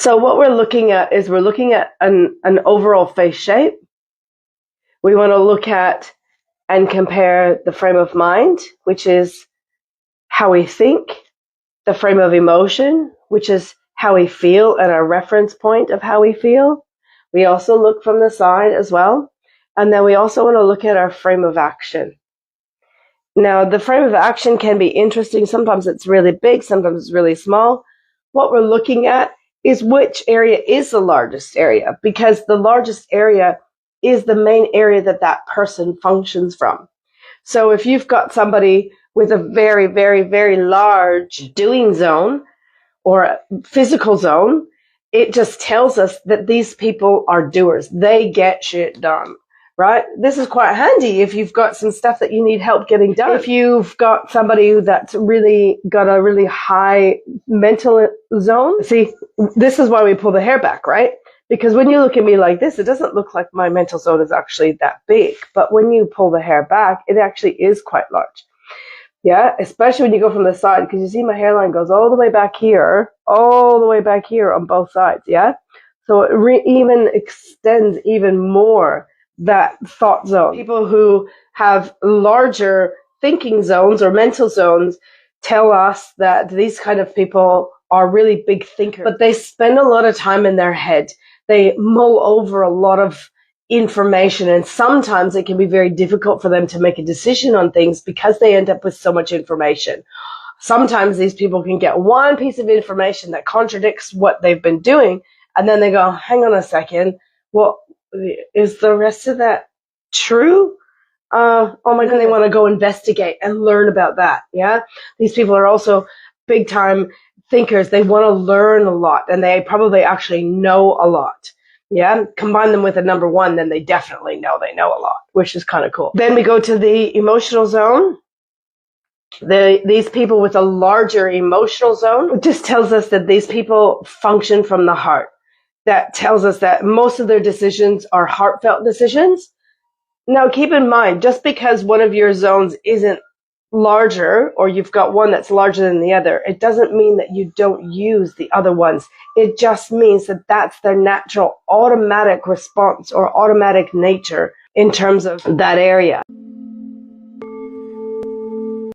So what we're looking at is we're looking at an overall face shape. We want to look at and compare the frame of mind, which is how we think, the frame of emotion, which is how we feel and our reference point of how we feel. We also look from the side as well. And then we also want to look at our frame of action. Now, the frame of action can be interesting. Sometimes it's really big, sometimes it's really small. What we're looking at is which area is the largest area, because the largest area is the main area that that person functions from. So if you've got somebody with a very, very, very large doing zone or physical zone, it just tells us that these people are doers. They get shit done, right? This is quite handy if you've got some stuff that you need help getting done. If you've got somebody that's really got a really high mental zone, see, this is why we pull the hair back, right? Because when you look at me like this, it doesn't look like my mental zone is actually that big. But when you pull the hair back, it actually is quite large. Yeah, especially when you go from the side, because you see my hairline goes all the way back here on both sides, yeah? So it even extends even more that thought zone. People who have larger thinking zones or mental zones tell us that these kind of people are really big thinkers, but they spend a lot of time in their head. They mull over a lot of information, and sometimes it can be very difficult for them to make a decision on things because they end up with so much information. Sometimes these people can get one piece of information that contradicts what they've been doing, and then they go, hang on a second, well, is the rest of that true? Oh my God, they want to go investigate and learn about that, yeah? These people are also big time thinkers. They want to learn a lot, and they probably actually know a lot. Yeah, combine them with a number one, then they definitely know they know a lot, which is kind of cool. Then we go to the emotional zone. These people with a larger emotional zone, it just tells us that these people function from the heart. That tells us that most of their decisions are heartfelt decisions. Now, keep in mind, just because one of your zones isn't larger, or you've got one that's larger than the other, it doesn't mean that you don't use the other ones. It just means that that's their natural automatic response or automatic nature in terms of that area.